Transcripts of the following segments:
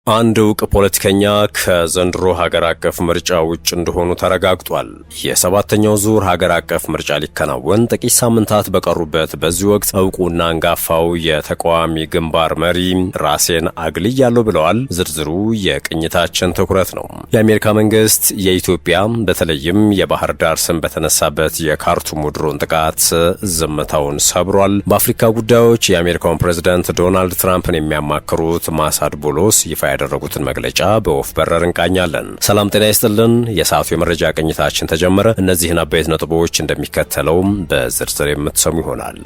አንድ ዕውቅ ፖለቲከኛ ከዘንድሮ ሀገር አቀፍ ምርጫ ውጭ እንደሆኑ ተረጋግጧል። የሰባተኛው ዙር ሀገር አቀፍ ምርጫ ሊከናወን ጥቂት ሳምንታት በቀሩበት በዚህ ወቅት ዕውቁና አንጋፋው የተቃዋሚ ግንባር መሪ ራሴን አግልያለሁ ብለዋል። ዝርዝሩ የቅኝታችን ትኩረት ነው። የአሜሪካ መንግስት የኢትዮጵያ በተለይም የባህር ዳር ስም በተነሳበት የካርቱም ድሮን ጥቃት ዝምታውን ሰብሯል። በአፍሪካ ጉዳዮች የአሜሪካውን ፕሬዝዳንት ዶናልድ ትራምፕን የሚያማክሩት ማሳድ ቦሎስ ይፋ ያደረጉትን መግለጫ በወፍ በረር እንቃኛለን። ሰላም ጤና ይስጥልን። የሰዓቱ የመረጃ ቅኝታችን ተጀመረ። እነዚህን አበይት ነጥቦች እንደሚከተለውም በዝርዝር የምትሰሙ ይሆናል።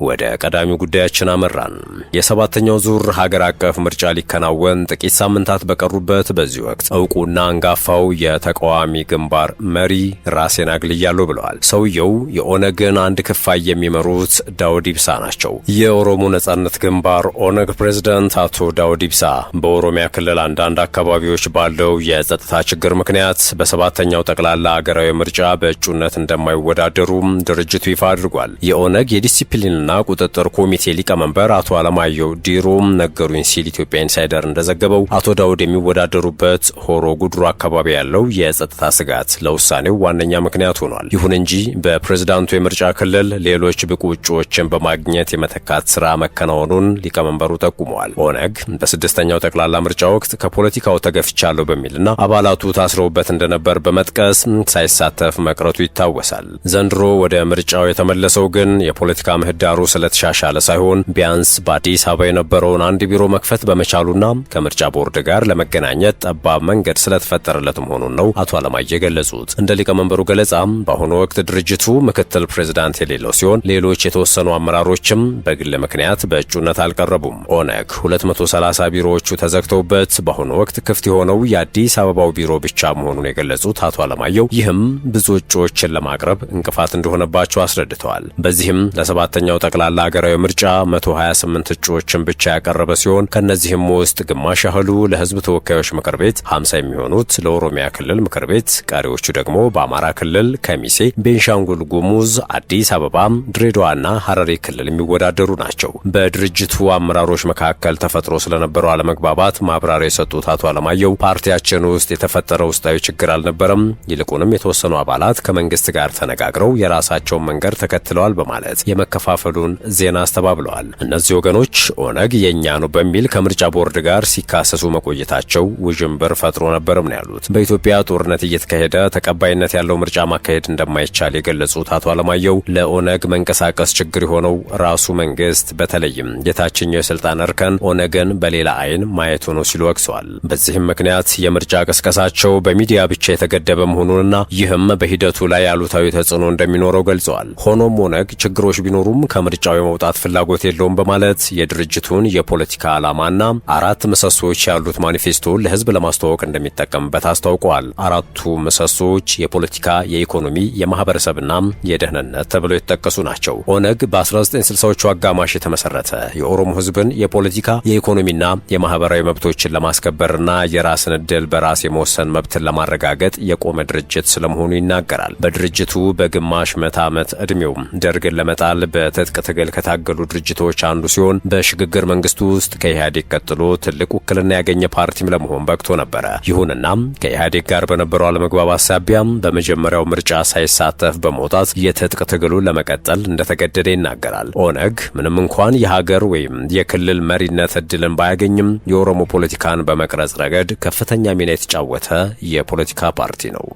ወደ ቀዳሚው ጉዳያችን አመራን። የሰባተኛው ዙር ሀገር አቀፍ ምርጫ ሊከናወን ጥቂት ሳምንታት በቀሩበት በዚህ ወቅት ዕውቁና አንጋፋው የተቃዋሚ ግንባር መሪ ራሴን አግልያለሁ ብለዋል። ሰውየው የኦነግን አንድ ክፋይ የሚመሩት ዳውድ ኢብሳ ናቸው። የኦሮሞ ነጻነት ግንባር ኦነግ ፕሬዝዳንት አቶ ዳውድ ኢብሳ በኦሮሚያ ክልል አንዳንድ አካባቢዎች ባለው የጸጥታ ችግር ምክንያት በሰባተኛው ጠቅላላ ሀገራዊ ምርጫ በእጩነት እንደማይወዳደሩ ድርጅቱ ይፋ አድርጓል። የኦነግ የዲሲፕሊን ና ቁጥጥር ኮሚቴ ሊቀመንበር አቶ አለማየሁ ዲሮም ነገሩኝ ሲል ኢትዮጵያ ኢንሳይደር እንደዘገበው አቶ ዳውድ የሚወዳደሩበት ሆሮ ጉድሩ አካባቢ ያለው የጸጥታ ስጋት ለውሳኔው ዋነኛ ምክንያት ሆኗል። ይሁን እንጂ በፕሬዝዳንቱ የምርጫ ክልል ሌሎች ብቁ እጩዎችን በማግኘት የመተካት ስራ መከናወኑን ሊቀመንበሩ ጠቁመዋል። ኦነግ በስድስተኛው ጠቅላላ ምርጫ ወቅት ከፖለቲካው ተገፍቻለሁ በሚልና አባላቱ ታስረውበት እንደነበር በመጥቀስ ሳይሳተፍ መቅረቱ ይታወሳል። ዘንድሮ ወደ ምርጫው የተመለሰው ግን የፖለቲካ ምህዳሩ ስለተሻሻለ ሳይሆን ቢያንስ በአዲስ አበባ የነበረውን አንድ ቢሮ መክፈት በመቻሉና ከምርጫ ቦርድ ጋር ለመገናኘት ጠባብ መንገድ ስለተፈጠረለት መሆኑን ነው አቶ አለማየሁ የገለጹት። እንደ ሊቀመንበሩ ገለጻም በአሁኑ ወቅት ድርጅቱ ምክትል ፕሬዝዳንት የሌለው ሲሆን ሌሎች የተወሰኑ አመራሮችም በግል ምክንያት በእጩነት አልቀረቡም። ኦነግ 230 ቢሮዎቹ ተዘግተውበት በአሁኑ ወቅት ክፍት የሆነው የአዲስ አበባው ቢሮ ብቻ መሆኑን የገለጹት አቶ አለማየሁ ይህም ብዙ እጩዎችን ለማቅረብ እንቅፋት እንደሆነባቸው አስረድተዋል። በዚህም ለሰባተኛው ጠቅላላ ሀገራዊ ምርጫ 128 እጩዎችን ብቻ ያቀረበ ሲሆን ከነዚህም ውስጥ ግማሽ ያህሉ ለሕዝብ ተወካዮች ምክር ቤት፣ 50 የሚሆኑት ለኦሮሚያ ክልል ምክር ቤት፣ ቀሪዎቹ ደግሞ በአማራ ክልል ከሚሴ፣ ቤንሻንጉል ጉሙዝ፣ አዲስ አበባ፣ ድሬዳዋና ሐረሪ ክልል የሚወዳደሩ ናቸው። በድርጅቱ አመራሮች መካከል ተፈጥሮ ስለነበረው አለመግባባት ማብራሪያ የሰጡት አቶ አለማየሁ ፓርቲያችን ውስጥ የተፈጠረ ውስጣዊ ችግር አልነበረም፣ ይልቁንም የተወሰኑ አባላት ከመንግስት ጋር ተነጋግረው የራሳቸውን መንገድ ተከትለዋል በማለት የመከፋፈሉ ዜና አስተባብለዋል። እነዚህ ወገኖች ኦነግ የኛ ነው በሚል ከምርጫ ቦርድ ጋር ሲካሰሱ መቆየታቸው ውዥንብር ፈጥሮ ነበርም ነው ያሉት። በኢትዮጵያ ጦርነት እየተካሄደ ተቀባይነት ያለው ምርጫ ማካሄድ እንደማይቻል የገለጹት አቶ አለማየሁ ለኦነግ መንቀሳቀስ ችግር የሆነው ራሱ መንግስት በተለይም የታችኛው የስልጣን እርከን ኦነግን በሌላ አይን ማየቱ ነው ሲሉ ወቅሰዋል። በዚህም ምክንያት የምርጫ ቅስቀሳቸው በሚዲያ ብቻ የተገደበ መሆኑንና ይህም በሂደቱ ላይ አሉታዊ ተጽዕኖ እንደሚኖረው ገልጸዋል። ሆኖም ኦነግ ችግሮች ቢኖሩም ከምርጫው የመውጣት ፍላጎት የለውም በማለት የድርጅቱን የፖለቲካ ዓላማና 4 ምሰሶች ያሉት ማኒፌስቶ ለህዝብ ለማስተዋወቅ እንደሚጠቀምበት አስታውቀዋል። 4ቱ ምሰሶች የፖለቲካ፣ የኢኮኖሚ፣ የማህበረሰብና የደህንነት ተብለው የተጠቀሱ ናቸው። ኦነግ በ1960ዎቹ አጋማሽ የተመሰረተ የኦሮሞ ህዝብን የፖለቲካ፣ የኢኮኖሚና የማህበራዊ መብቶችን ለማስከበርና የራስን ዕድል በራስ የመወሰን መብትን ለማረጋገጥ የቆመ ድርጅት ስለመሆኑ ይናገራል። በድርጅቱ በግማሽ ምዕተ ዓመት ዕድሜው ደርግን ለመጣል በትጥቅ ትግል ከታገሉ ድርጅቶች አንዱ ሲሆን በሽግግር መንግስቱ ውስጥ ከኢህአዴግ ቀጥሎ ትልቅ ውክልና ያገኘ ፓርቲም ለመሆን በቅቶ ነበረ። ይሁንና ከኢህአዴግ ጋር በነበረው አለመግባባት ሳቢያም በመጀመሪያው ምርጫ ሳይሳተፍ በመውጣት የትጥቅ ትግሉን ለመቀጠል እንደተገደደ ይናገራል። ኦነግ ምንም እንኳን የሀገር ወይም የክልል መሪነት እድልን ባያገኝም የኦሮሞ ፖለቲካን በመቅረጽ ረገድ ከፍተኛ ሚና የተጫወተ የፖለቲካ ፓርቲ ነው።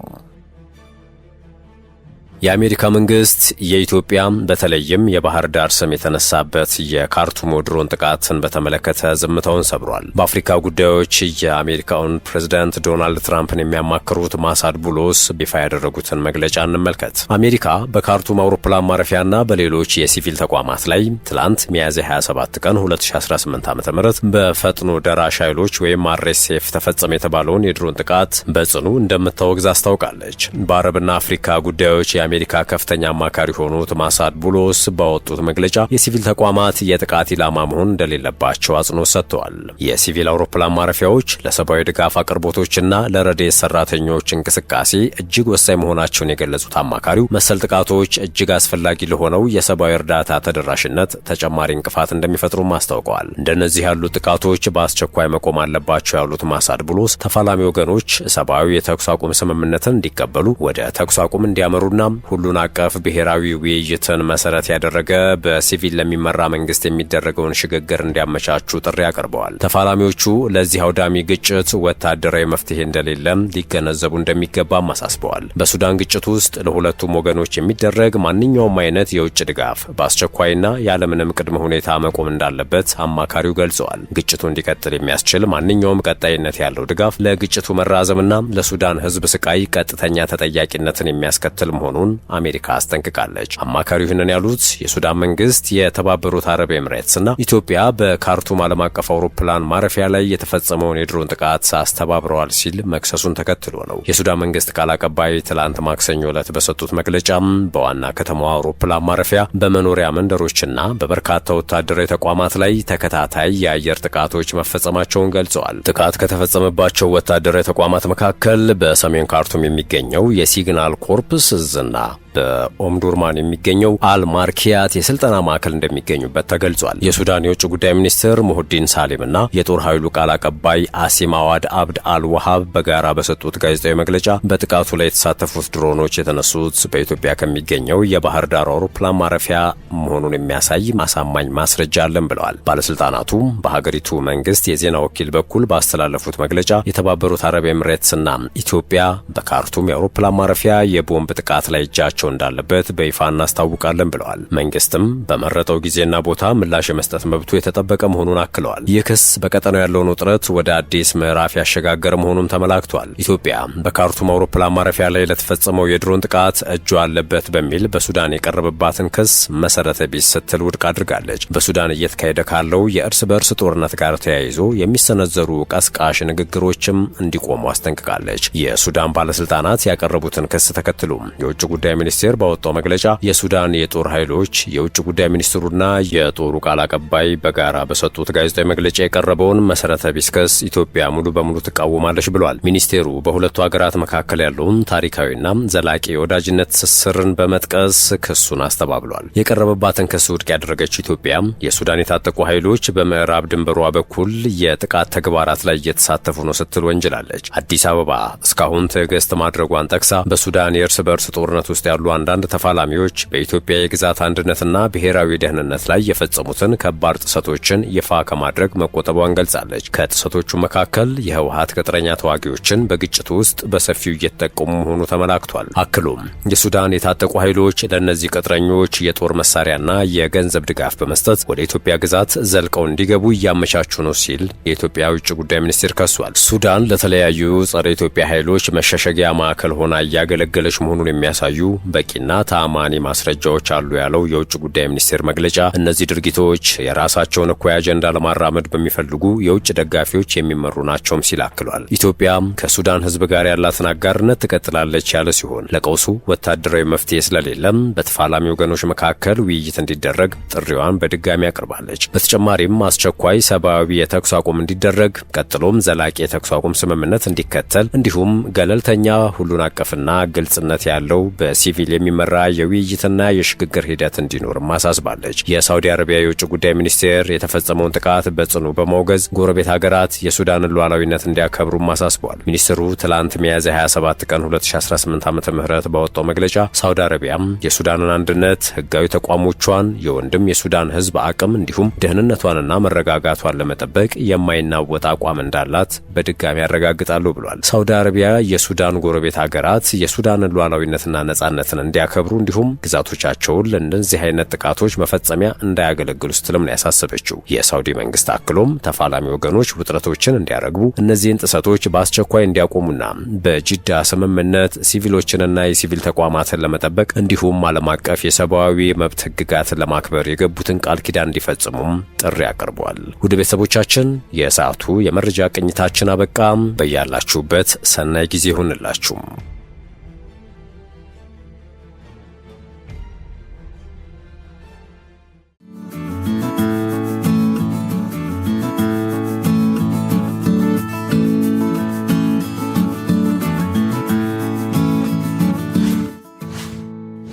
የአሜሪካ መንግስት የኢትዮጵያ በተለይም የባህር ዳር ስም የተነሳበት የካርቱም ድሮን ጥቃትን በተመለከተ ዝምታውን ሰብሯል። በአፍሪካ ጉዳዮች የአሜሪካውን ፕሬዝዳንት ዶናልድ ትራምፕን የሚያማክሩት ማሳድ ቦሎስ ይፋ ያደረጉትን መግለጫ እንመልከት። አሜሪካ በካርቱም አውሮፕላን ማረፊያና በሌሎች የሲቪል ተቋማት ላይ ትላንት ሚያዝያ 27 ቀን 2018 ዓ.ም በፈጥኖ ደራሽ ኃይሎች ወይም RSF ተፈጸመ የተባለውን የድሮን ጥቃት በጽኑ እንደምታወግዝ አስታውቃለች። በአረብና አፍሪካ ጉዳዮች የአሜሪካ ከፍተኛ አማካሪ የሆኑት ማሳድ ቡሎስ ባወጡት መግለጫ የሲቪል ተቋማት የጥቃት ኢላማ መሆን እንደሌለባቸው አጽንኦት ሰጥተዋል። የሲቪል አውሮፕላን ማረፊያዎች ለሰብአዊ ድጋፍ አቅርቦቶችና ለረድኤት ሰራተኞች እንቅስቃሴ እጅግ ወሳኝ መሆናቸውን የገለጹት አማካሪው መሰል ጥቃቶች እጅግ አስፈላጊ ለሆነው የሰብአዊ እርዳታ ተደራሽነት ተጨማሪ እንቅፋት እንደሚፈጥሩም አስታውቀዋል። እንደነዚህ ያሉ ጥቃቶች በአስቸኳይ መቆም አለባቸው ያሉት ማሳድ ቡሎስ ተፋላሚ ወገኖች ሰብአዊ የተኩስ አቁም ስምምነትን እንዲቀበሉ ወደ ተኩስ አቁም እንዲያመሩና ሁሉን አቀፍ ብሔራዊ ውይይትን መሰረት ያደረገ በሲቪል ለሚመራ መንግስት የሚደረገውን ሽግግር እንዲያመቻቹ ጥሪ አቅርበዋል። ተፋላሚዎቹ ለዚህ አውዳሚ ግጭት ወታደራዊ መፍትሄ እንደሌለም ሊገነዘቡ እንደሚገባም አሳስበዋል። በሱዳን ግጭት ውስጥ ለሁለቱም ወገኖች የሚደረግ ማንኛውም አይነት የውጭ ድጋፍ በአስቸኳይና ያለምንም ቅድመ ሁኔታ መቆም እንዳለበት አማካሪው ገልጸዋል። ግጭቱ እንዲቀጥል የሚያስችል ማንኛውም ቀጣይነት ያለው ድጋፍ ለግጭቱ መራዘምና ለሱዳን ሕዝብ ስቃይ ቀጥተኛ ተጠያቂነትን የሚያስከትል መሆኑን አሜሪካ አስጠንቅቃለች። አማካሪው ይህንን ያሉት የሱዳን መንግስት የተባበሩት አረብ ኤምሬትስና ኢትዮጵያ በካርቱም ዓለም አቀፍ አውሮፕላን ማረፊያ ላይ የተፈጸመውን የድሮን ጥቃት አስተባብረዋል ሲል መክሰሱን ተከትሎ ነው። የሱዳን መንግስት ቃል አቀባይ ትላንት ማክሰኞ ዕለት በሰጡት መግለጫም በዋና ከተማዋ አውሮፕላን ማረፊያ በመኖሪያ መንደሮችና በበርካታ ወታደራዊ ተቋማት ላይ ተከታታይ የአየር ጥቃቶች መፈጸማቸውን ገልጸዋል። ጥቃት ከተፈጸመባቸው ወታደራዊ ተቋማት መካከል በሰሜን ካርቱም የሚገኘው የሲግናል ኮርፕስ እዝና በኦምዱርማን የሚገኘው አልማርኪያት የስልጠና ማዕከል እንደሚገኙበት ተገልጿል። የሱዳን የውጭ ጉዳይ ሚኒስትር ሙሁዲን ሳሊምና የጦር ኃይሉ ቃል አቀባይ አሲም አዋድ አብድ አልዋሃብ በጋራ በሰጡት ጋዜጣዊ መግለጫ በጥቃቱ ላይ የተሳተፉት ድሮኖች የተነሱት በኢትዮጵያ ከሚገኘው የባህር ዳር አውሮፕላን ማረፊያ መሆኑን የሚያሳይ አሳማኝ ማስረጃ አለን ብለዋል። ባለስልጣናቱ በሀገሪቱ መንግስት የዜና ወኪል በኩል ባስተላለፉት መግለጫ የተባበሩት አረብ ኤምሬትስና ኢትዮጵያ በካርቱም የአውሮፕላን ማረፊያ የቦምብ ጥቃት ላይ እጃቸው እንዳለበት በይፋ እናስታውቃለን ብለዋል። መንግስትም በመረጠው ጊዜና ቦታ ምላሽ የመስጠት መብቱ የተጠበቀ መሆኑን አክለዋል። ይህ ክስ በቀጠናው ያለውን ውጥረት ወደ አዲስ ምዕራፍ ያሸጋገረ መሆኑም ተመላክቷል። ኢትዮጵያ በካርቱም አውሮፕላን ማረፊያ ላይ ለተፈጸመው የድሮን ጥቃት እጇ አለበት በሚል በሱዳን የቀረበባትን ክስ መሰረተ ቢስ ስትል ውድቅ አድርጋለች። በሱዳን እየተካሄደ ካለው የእርስ በእርስ ጦርነት ጋር ተያይዞ የሚሰነዘሩ ቀስቃሽ ንግግሮችም እንዲቆሙ አስጠንቅቃለች። የሱዳን ባለስልጣናት ያቀረቡትን ክስ ተከትሎ የውጭ ጉዳይ ሚኒስቴር ባወጣው መግለጫ የሱዳን የጦር ኃይሎች የውጭ ጉዳይ ሚኒስትሩና የጦሩ ቃል አቀባይ በጋራ በሰጡት ጋዜጣዊ መግለጫ የቀረበውን መሰረተ ቢስ ክስ ኢትዮጵያ ሙሉ በሙሉ ትቃወማለች ብሏል። ሚኒስቴሩ በሁለቱ ሀገራት መካከል ያለውን ታሪካዊና ዘላቂ የወዳጅነት ትስስርን በመጥቀስ ክሱን አስተባብሏል። የቀረበባትን ክስ ውድቅ ያደረገችው ኢትዮጵያ የሱዳን የታጠቁ ኃይሎች በምዕራብ ድንበሯ በኩል የጥቃት ተግባራት ላይ እየተሳተፉ ነው ስትል ወንጅላለች። አዲስ አበባ እስካሁን ትዕግስት ማድረጓን ጠቅሳ በሱዳን የእርስ በእርስ ጦርነት ውስጥ ያሉ አንዳንድ ተፋላሚዎች በኢትዮጵያ የግዛት አንድነትና ብሔራዊ ደህንነት ላይ የፈጸሙትን ከባድ ጥሰቶችን ይፋ ከማድረግ መቆጠቧን ገልጻለች። ከጥሰቶቹ መካከል የህወሓት ቅጥረኛ ተዋጊዎችን በግጭቱ ውስጥ በሰፊው እየተጠቀሙ መሆኑ ተመላክቷል። አክሎም የሱዳን የታጠቁ ኃይሎች ለእነዚህ ቅጥረኞች የጦር መሳሪያና የገንዘብ ድጋፍ በመስጠት ወደ ኢትዮጵያ ግዛት ዘልቀው እንዲገቡ እያመቻቹ ነው ሲል የኢትዮጵያ ውጭ ጉዳይ ሚኒስቴር ከሷል። ሱዳን ለተለያዩ ጸረ ኢትዮጵያ ኃይሎች መሸሸጊያ ማዕከል ሆና እያገለገለች መሆኑን የሚያሳዩ በቂና ተአማኒ ማስረጃዎች አሉ ያለው የውጭ ጉዳይ ሚኒስቴር መግለጫ እነዚህ ድርጊቶች የራሳቸውን እኩይ አጀንዳ ለማራመድ በሚፈልጉ የውጭ ደጋፊዎች የሚመሩ ናቸውም ሲል አክሏል። ኢትዮጵያ ከሱዳን ህዝብ ጋር ያላትን አጋርነት ትቀጥላለች ያለ ሲሆን ለቀውሱ ወታደራዊ መፍትሄ ስለሌለም በተፋላሚ ወገኖች መካከል ውይይት እንዲደረግ ጥሪዋን በድጋሚ አቅርባለች። በተጨማሪም አስቸኳይ ሰብአዊ የተኩስ አቁም እንዲደረግ ቀጥሎም ዘላቂ የተኩስ አቁም ስምምነት እንዲከተል እንዲሁም ገለልተኛ ሁሉን አቀፍና ግልጽነት ያለው በሲቪል የሚመራ የውይይትና የሽግግር ሂደት እንዲኖርም አሳስባለች። የሳውዲ አረቢያ የውጭ ጉዳይ ሚኒስቴር የተፈጸመውን ጥቃት በጽኑ በማውገዝ ጎረቤት ሀገራት የሱዳንን ሉዓላዊነት እንዲያከብሩም አሳስበዋል። ሚኒስትሩ ትላንት ሚያዝያ 27 ቀን 2018 ዓ.ም ባወጣው መግለጫ ሳውዲ አረቢያም የሱዳንን አንድነት፣ ህጋዊ ተቋሞቿን፣ የወንድም የሱዳን ህዝብ አቅም እንዲሁም ደህንነቷንና መረጋጋቷን ለመጠበቅ የማይናወጥ አቋም እንዳላት በድጋሚ ያረጋግጣሉ ብሏል። ሳውዲ አረቢያ የሱዳን ጎረቤት ሀገራት የሱዳንን ሉዓላዊነትና ነጻነትን እንዲያከብሩ እንዲሁም ግዛቶቻቸውን ለእንደዚህ አይነት ጥቃቶች መፈጸሚያ እንዳያገለግሉ ስትልም ነው ያሳሰበችው። የሳውዲ መንግስት አክሎም ተፋላሚ ወገኖች ውጥረቶችን እንዲያረግቡ፣ እነዚህን ጥሰቶች በአስቸኳይ እንዲያቆሙና በጂዳ ስምምነት ሲቪሎችንና የሲቪል ተቋማትን ለመጠበቅ እንዲሁም ዓለም አቀፍ የሰብአዊ መብት ህግጋትን ለማክበር የገቡትን ቃል ኪዳን እንዲፈጽሙም ጥሪ አቅርቧል። ውድ ቤተሰቦቻችን የሰዓቱ የመረጃ ቅኝታችን አበቃ። በያላችሁበት ሰናይ ጊዜ ይሁንላችሁ።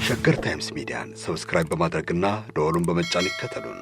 ሸገር ታይምስ ሚዲያን ሰብስክራይብ በማድረግና ደወሉን በመጫን ይከተሉን።